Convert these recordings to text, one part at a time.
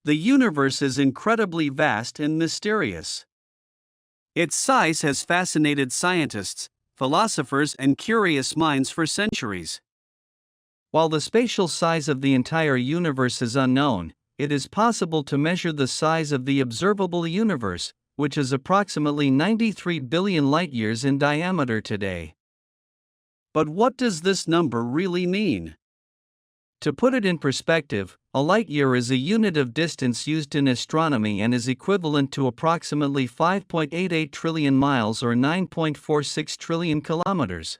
The universe is incredibly vast and mysterious. Its size has fascinated scientists, philosophers, and curious minds for centuries. While the spatial size of the entire universe is unknown, it is possible to measure the size of the observable universe, which is approximately 93 billion light-years in diameter today. But what does this number really mean? To put it in perspective, a light-year is a unit of distance used in astronomy and is equivalent to approximately 5.88 trillion miles or 9.46 trillion kilometers.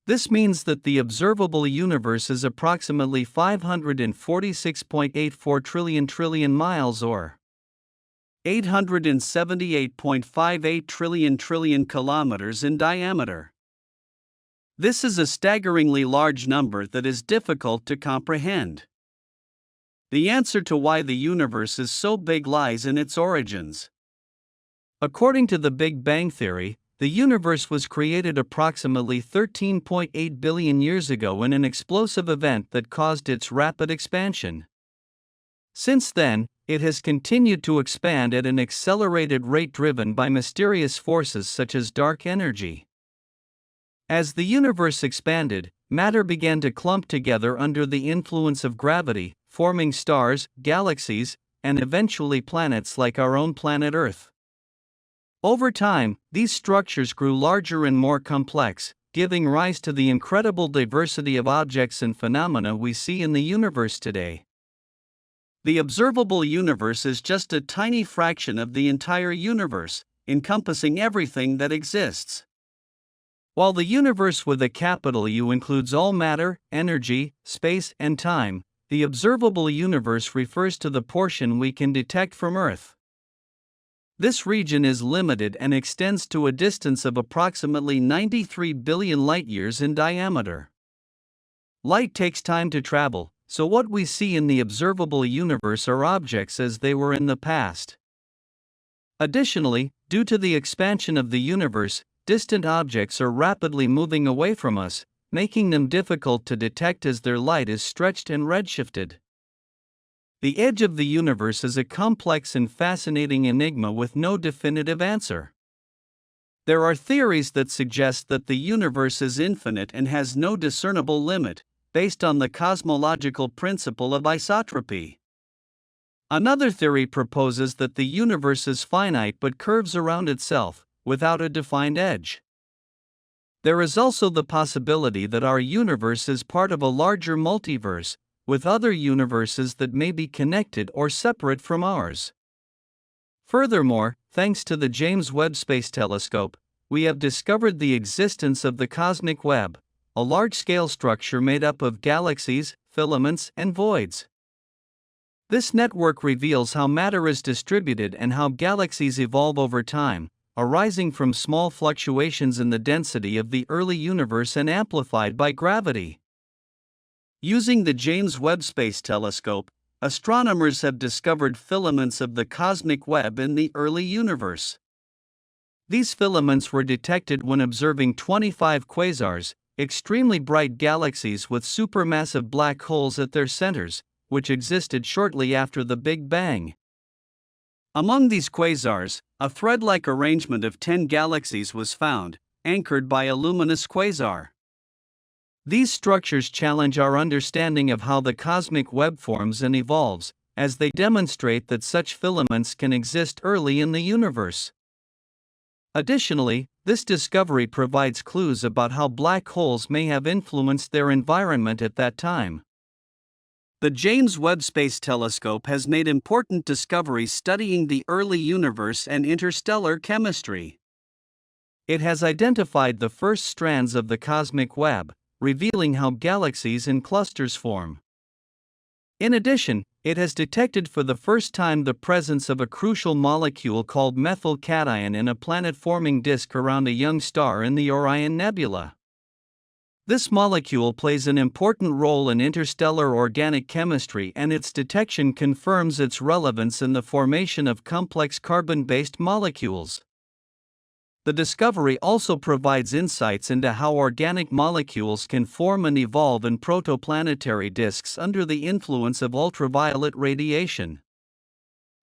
This means that the observable universe is approximately 546.84 trillion miles or 878.58 trillion kilometers in diameter. This is a staggeringly large number that is difficult to comprehend. The answer to why the universe is so big lies in its origins. According to the Big Bang Theory, the universe was created approximately 13.8 billion years ago in an explosive event that caused its rapid expansion. Since then, it has continued to expand at an accelerated rate driven by mysterious forces such as dark energy. As the universe expanded, matter began to clump together under the influence of gravity, forming stars, galaxies, and eventually planets like our own planet Earth. Over time, these structures grew larger and more complex, giving rise to the incredible diversity of objects and phenomena we see in the universe today. The observable universe is just a tiny fraction of the entire universe, encompassing everything that exists. While the universe with a capital U includes all matter, energy, space, and time, the observable universe refers to the portion we can detect from Earth. This region is limited and extends to a distance of approximately 93 billion light-years in diameter. Light takes time to travel, so what we see in the observable universe are objects as they were in the past. Additionally, due to the expansion of the universe, distant objects are rapidly moving away from us, making them difficult to detect as their light is stretched and redshifted. The edge of the universe is a complex and fascinating enigma with no definitive answer. There are theories that suggest that the universe is infinite and has no discernible limit, based on the cosmological principle of isotropy. Another theory proposes that the universe is finite but curves around itself, without a defined edge. There is also the possibility that our universe is part of a larger multiverse, with other universes that may be connected or separate from ours. Furthermore, thanks to the James Webb Space Telescope, we have discovered the existence of the cosmic web, a large-scale structure made up of galaxies, filaments, and voids. This network reveals how matter is distributed and how galaxies evolve over time, arising from small fluctuations in the density of the early universe and amplified by gravity. Using the James Webb Space Telescope, astronomers have discovered filaments of the cosmic web in the early universe. These filaments were detected when observing 25 quasars, extremely bright galaxies with supermassive black holes at their centers, which existed shortly after the Big Bang. Among these quasars, a thread-like arrangement of 10 galaxies was found, anchored by a luminous quasar. These structures challenge our understanding of how the cosmic web forms and evolves, as they demonstrate that such filaments can exist early in the universe. Additionally, this discovery provides clues about how black holes may have influenced their environment at that time. The James Webb Space Telescope has made important discoveries studying the early universe and interstellar chemistry. It has identified the first strands of the cosmic web, revealing how galaxies and clusters form. In addition, it has detected for the first time the presence of a crucial molecule called methyl cation in a planet-forming disk around a young star in the Orion Nebula. This molecule plays an important role in interstellar organic chemistry, and its detection confirms its relevance in the formation of complex carbon-based molecules. The discovery also provides insights into how organic molecules can form and evolve in protoplanetary disks under the influence of ultraviolet radiation.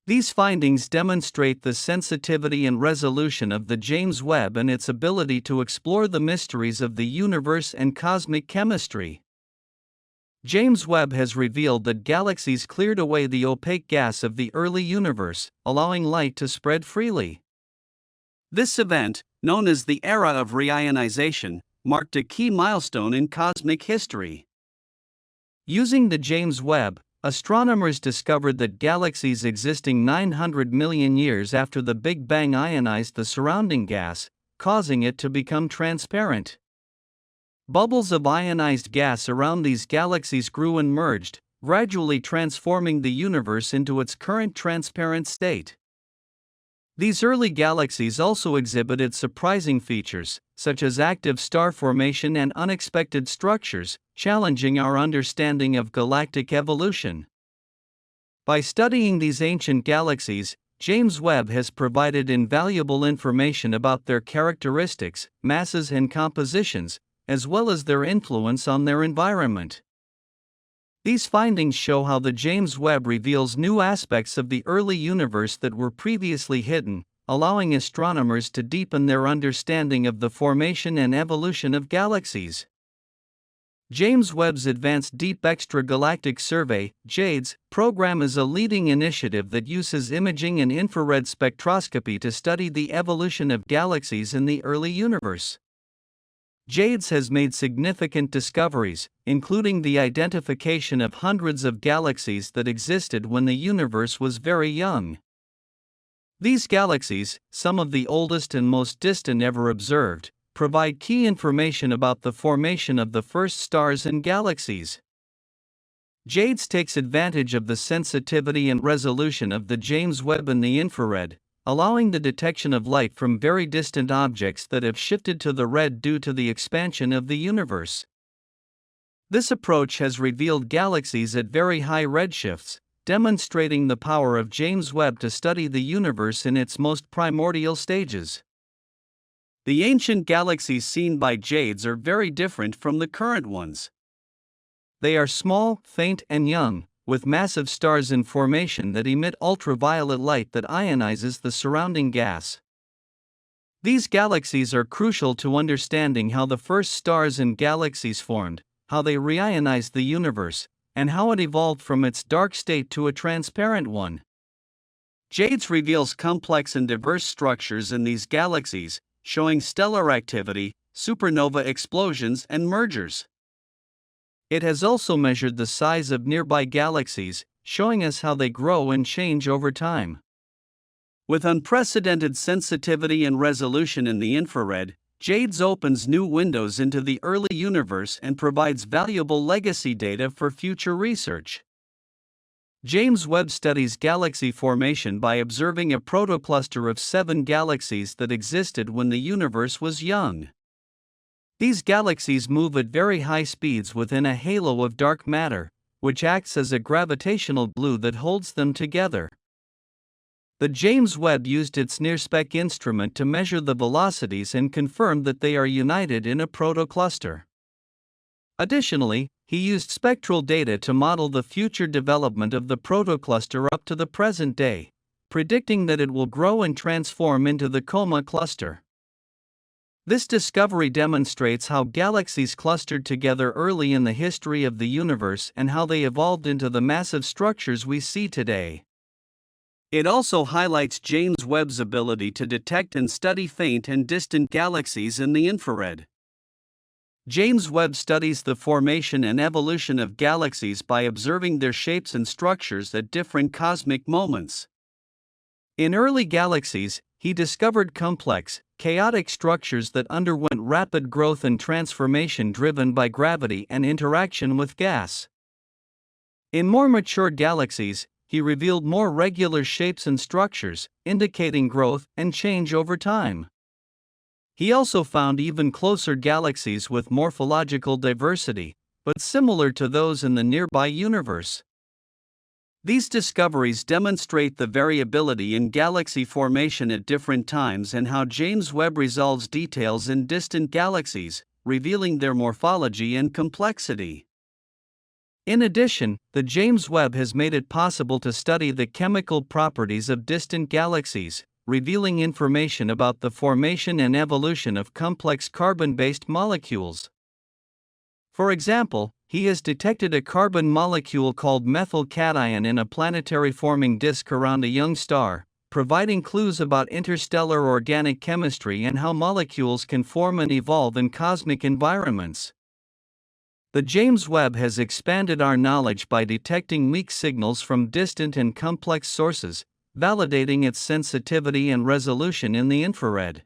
These findings demonstrate the sensitivity and resolution of the James Webb and its ability to explore the mysteries of the universe and cosmic chemistry. James Webb has revealed that galaxies cleared away the opaque gas of the early universe, allowing light to spread freely. This event, known as the era of reionization, marked a key milestone in cosmic history. Using the James Webb, astronomers discovered that galaxies existing 900 million years after the Big Bang ionized the surrounding gas, causing it to become transparent. Bubbles of ionized gas around these galaxies grew and merged, gradually transforming the universe into its current transparent state. These early galaxies also exhibited surprising features, such as active star formation and unexpected structures, challenging our understanding of galactic evolution. By studying these ancient galaxies, James Webb has provided invaluable information about their characteristics, masses, and compositions, as well as their influence on their environment. These findings show how the James Webb reveals new aspects of the early universe that were previously hidden, allowing astronomers to deepen their understanding of the formation and evolution of galaxies. James Webb's Advanced Deep Extragalactic Survey (JADES) program is a leading initiative that uses imaging and infrared spectroscopy to study the evolution of galaxies in the early universe. JADES has made significant discoveries, including the identification of hundreds of galaxies that existed when the universe was very young. These galaxies, some of the oldest and most distant ever observed, provide key information about the formation of the first stars and galaxies. JADES takes advantage of the sensitivity and resolution of the James Webb and the infrared, allowing the detection of light from very distant objects that have shifted to the red due to the expansion of the universe. This approach has revealed galaxies at very high redshifts, demonstrating the power of James Webb to study the universe in its most primordial stages. The ancient galaxies seen by JADES are very different from the current ones. They are small, faint, and young, with massive stars in formation that emit ultraviolet light that ionizes the surrounding gas. These galaxies are crucial to understanding how the first stars and galaxies formed, how they reionized the universe, and how it evolved from its dark state to a transparent one. JADES reveals complex and diverse structures in these galaxies, showing stellar activity, supernova explosions, and mergers. It has also measured the size of nearby galaxies, showing us how they grow and change over time. With unprecedented sensitivity and resolution in the infrared, JADES opens new windows into the early universe and provides valuable legacy data for future research. James Webb studies galaxy formation by observing a protocluster of 7 galaxies that existed when the universe was young. These galaxies move at very high speeds within a halo of dark matter, which acts as a gravitational glue that holds them together. The James Webb used its NIRSPEC instrument to measure the velocities and confirm that they are united in a protocluster. Additionally, he used spectral data to model the future development of the protocluster up to the present day, predicting that it will grow and transform into the Coma cluster. This discovery demonstrates how galaxies clustered together early in the history of the universe and how they evolved into the massive structures we see today. It also highlights James Webb's ability to detect and study faint and distant galaxies in the infrared. James Webb studies the formation and evolution of galaxies by observing their shapes and structures at different cosmic moments. In early galaxies, he discovered complex, chaotic structures that underwent rapid growth and transformation driven by gravity and interaction with gas. In more mature galaxies, he revealed more regular shapes and structures, indicating growth and change over time. He also found even closer galaxies with morphological diversity, but similar to those in the nearby universe. These discoveries demonstrate the variability in galaxy formation at different times and how James Webb resolves details in distant galaxies, revealing their morphology and complexity. In addition, the James Webb has made it possible to study the chemical properties of distant galaxies, revealing information about the formation and evolution of complex carbon-based molecules. For example, he has detected a carbon molecule called methyl cation in a planetary forming disk around a young star, providing clues about interstellar organic chemistry and how molecules can form and evolve in cosmic environments. The James Webb has expanded our knowledge by detecting weak signals from distant and complex sources, validating its sensitivity and resolution in the infrared.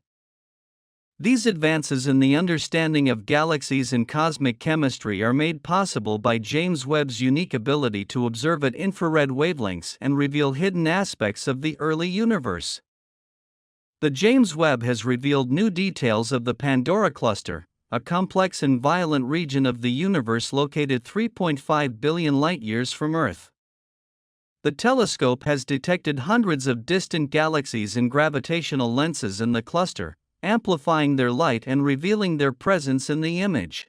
These advances in the understanding of galaxies and cosmic chemistry are made possible by James Webb's unique ability to observe at infrared wavelengths and reveal hidden aspects of the early universe. The James Webb has revealed new details of the Pandora cluster, a complex and violent region of the universe located 3.5 billion light-years from Earth. The telescope has detected hundreds of distant galaxies in gravitational lenses in the cluster, amplifying their light and revealing their presence in the image.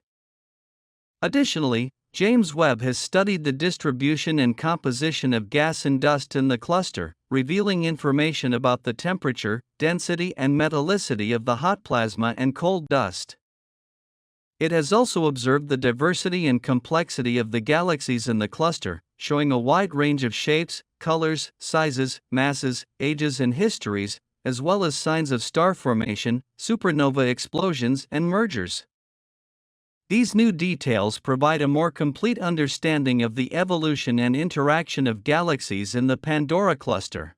Additionally, James Webb has studied the distribution and composition of gas and dust in the cluster, revealing information about the temperature, density, and metallicity of the hot plasma and cold dust. It has also observed the diversity and complexity of the galaxies in the cluster, showing a wide range of shapes, colors, sizes, masses, ages, and histories, as well as signs of star formation, supernova explosions, and mergers. These new details provide a more complete understanding of the evolution and interaction of galaxies in the Pandora cluster.